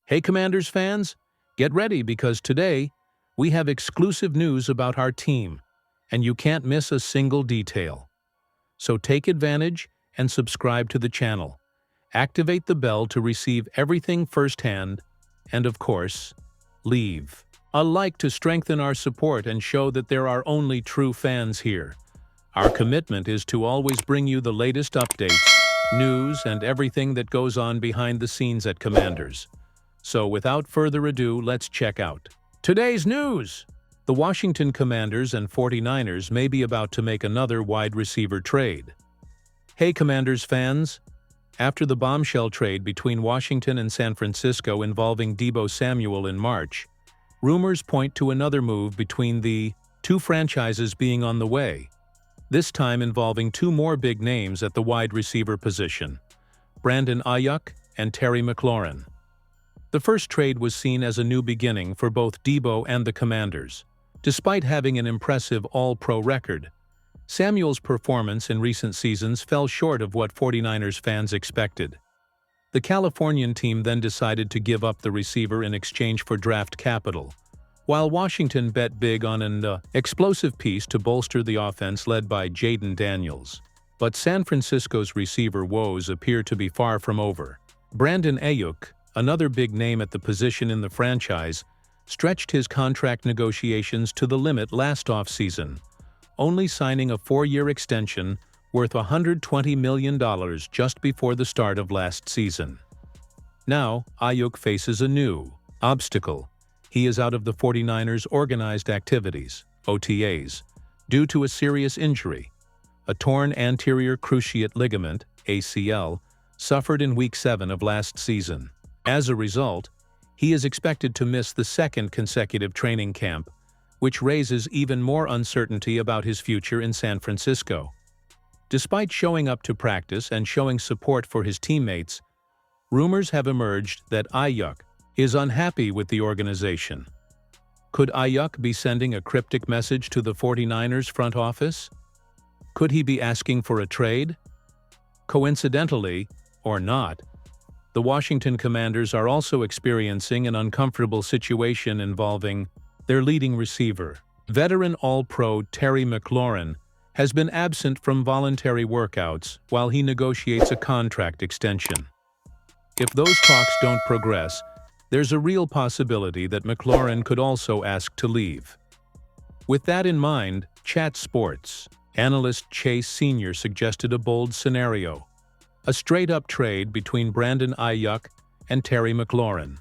Hey Commanders fans, get ready because today we have exclusive news about our team, and you can't miss a single detail. So take advantage and subscribe to the channel. Activate the bell to receive everything firsthand, and of course, leave a like to strengthen our support and show that there are only true fans here. Our commitment is to always bring you the latest updates, news, and everything that goes on behind the scenes at Commanders. So without further ado, let's check out today's news. The Washington Commanders and 49ers may be about to make another wide receiver trade. Hey Commanders fans! After the bombshell trade between Washington and San Francisco involving Deebo Samuel in March, rumors point to another move between the two franchises being on the way, this time involving two more big names at the wide receiver position, Brandon Aiyuk and Terry McLaurin. The first trade was seen as a new beginning for both Deebo and the Commanders. Despite having an impressive All-Pro record, Samuel's performance in recent seasons fell short of what 49ers fans expected. The Californian team then decided to give up the receiver in exchange for draft capital, while Washington bet big on an explosive piece to bolster the offense led by Jayden Daniels. But San Francisco's receiver woes appear to be far from over. Brandon Aiyuk, another big name at the position in the franchise, stretched his contract negotiations to the limit last offseason, only signing a 4-year extension worth $120 million just before the start of last season. Now, Aiyuk faces a new obstacle. He is out of the 49ers' organized activities, OTAs, due to a serious injury. A torn anterior cruciate ligament, ACL, suffered in Week 7 of last season. As a result, he is expected to miss the second consecutive training camp, which raises even more uncertainty about his future in San Francisco. Despite showing up to practice and showing support for his teammates, rumors have emerged that Aiyuk is unhappy with the organization. Could Aiyuk be sending a cryptic message to the 49ers front office? Could he be asking for a trade? Coincidentally, or not, the Washington Commanders are also experiencing an uncomfortable situation involving their leading receiver. Veteran All-Pro Terry McLaurin has been absent from voluntary workouts while he negotiates a contract extension. If those talks don't progress, there's a real possibility that McLaurin could also ask to leave. With that in mind, Chat Sports analyst Chase Sr. suggested a bold scenario: a straight-up trade between Brandon Aiyuk and Terry McLaurin.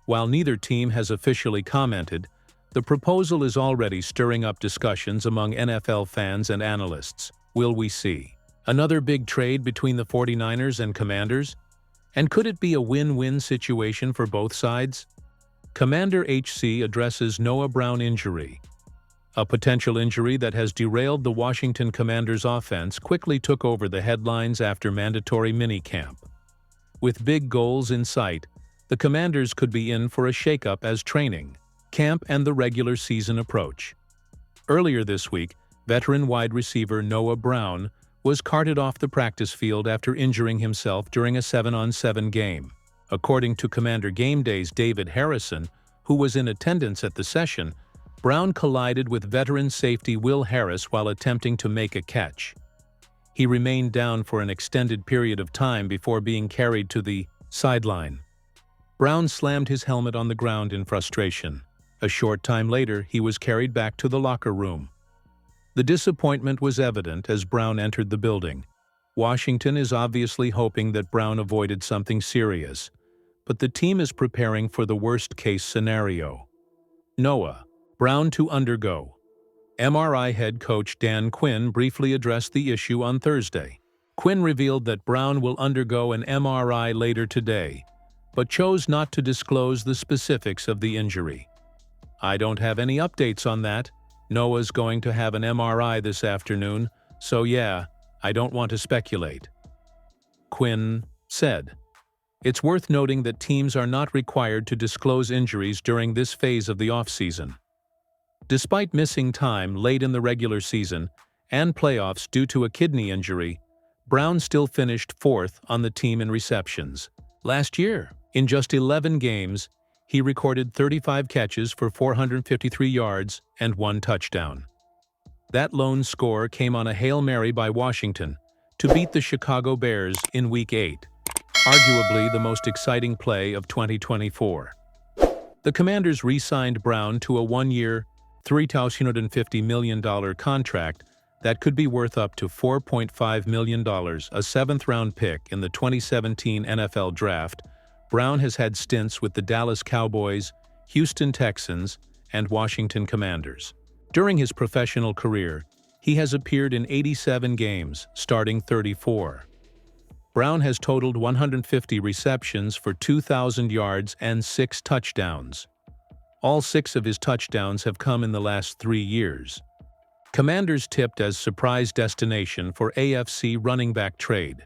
While neither team has officially commented, the proposal is already stirring up discussions among NFL fans and analysts. Will we see another big trade between the 49ers and Commanders? And could it be a win-win situation for both sides? Commander HC addresses Noah Brown injury. A potential injury that has derailed the Washington Commanders offense quickly took over the headlines after mandatory minicamp. With big goals in sight, the Commanders could be in for a shakeup as training, camp, and the regular season approach. Earlier this week, veteran wide receiver Noah Brown was carted off the practice field after injuring himself during a 7-on-7 game. According to Commander Game Day's David Harrison, who was in attendance at the session, Brown collided with veteran safety Will Harris while attempting to make a catch. He remained down for an extended period of time before being carried to the sideline. Brown slammed his helmet on the ground in frustration. A short time later, he was carried back to the locker room. The disappointment was evident as Brown entered the building. Washington is obviously hoping that Brown avoided something serious, but the team is preparing for the worst-case scenario. Noah Brown to undergo. MRI head coach Dan Quinn briefly addressed the issue on Thursday. Quinn revealed that Brown will undergo an MRI later today, but chose not to disclose the specifics of the injury. "I don't have any updates on that. Noah's going to have an MRI this afternoon, so yeah, I don't want to speculate," Quinn said. It's worth noting that teams are not required to disclose injuries during this phase of the offseason. Despite missing time late in the regular season and playoffs due to a kidney injury, Brown still finished 4th on the team in receptions. Last year, In just 11 games, he recorded 35 catches for 453 yards and 1 touchdown. That lone score came on a Hail Mary by Washington to beat the Chicago Bears in Week 8, arguably the most exciting play of 2024. The Commanders re-signed Brown to a one-year, $350 million contract that could be worth up to $4.5 million, a seventh-round pick in the 2017 NFL Draft. Brown has had stints with the Dallas Cowboys, Houston Texans, and Washington Commanders. During his professional career, he has appeared in 87 games, starting 34. Brown has totaled 150 receptions for 2,000 yards and 6 touchdowns. All 6 of his touchdowns have come in the last 3 years. Commanders tipped as surprise destination for AFC running back trade.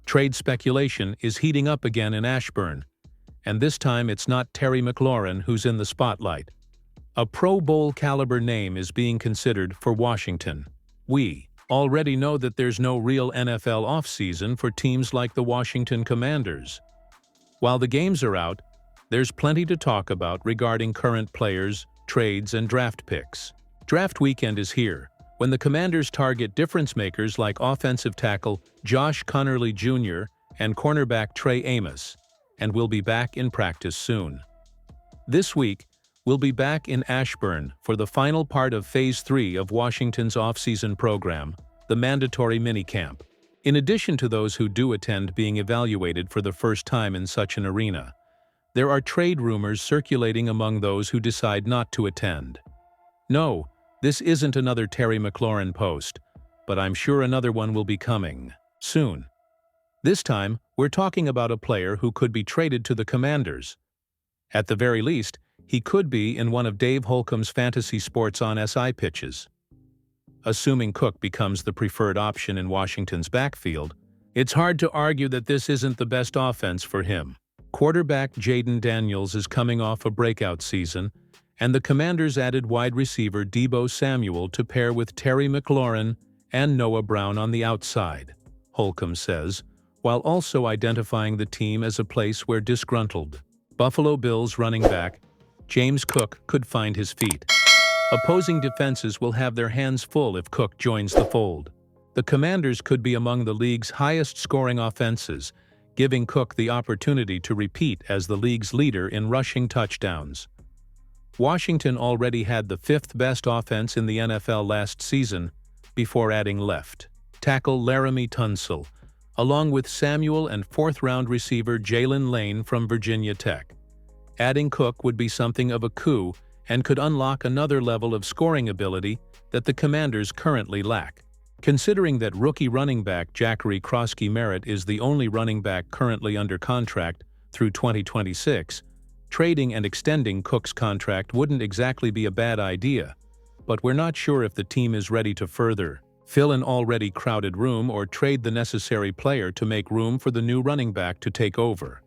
Trade speculation is heating up again in Ashburn, and this time it's not Terry McLaurin who's in the spotlight. A Pro Bowl caliber name is being considered for Washington. We already know that there's no real NFL offseason for teams like the Washington Commanders. While the games are out, there's plenty to talk about regarding current players, trades, and draft picks. Draft weekend is here, when the Commanders target difference-makers like offensive tackle Josh Conerly Jr. and cornerback Trey Amos, and we'll be back in practice soon. This week, we'll be back in Ashburn for the final part of Phase 3 of Washington's off-season program, the mandatory minicamp. In addition to those who do attend being evaluated for the first time in such an arena, there are trade rumors circulating among those who decide not to attend. No, this isn't another Terry McLaurin post, but I'm sure another one will be coming soon. This time, we're talking about a player who could be traded to the Commanders. At the very least, he could be in one of Dave Holcomb's Fantasy Sports on SI pitches. Assuming Cook becomes the preferred option in Washington's backfield, it's hard to argue that this isn't the best offense for him. Quarterback Jayden Daniels is coming off a breakout season, and the Commanders added wide receiver Deebo Samuel to pair with Terry McLaurin and Noah Brown on the outside, Holcomb says, while also identifying the team as a place where disgruntled Buffalo Bills running back James Cook could find his feet. Opposing defenses will have their hands full if Cook joins the fold. The Commanders could be among the league's highest-scoring offenses, giving Cook the opportunity to repeat as the league's leader in rushing touchdowns. Washington already had the 5th-best offense in the NFL last season, before adding left tackle Laramie Tunsil, along with Samuel and 4th-round receiver Jalen Lane from Virginia Tech. Adding Cook would be something of a coup and could unlock another level of scoring ability that the Commanders currently lack. Considering that rookie running back Jackery Krosky-Merritt is the only running back currently under contract through 2026, trading and extending Cook's contract wouldn't exactly be a bad idea, but we're not sure if the team is ready to further fill an already crowded room or trade the necessary player to make room for the new running back to take over.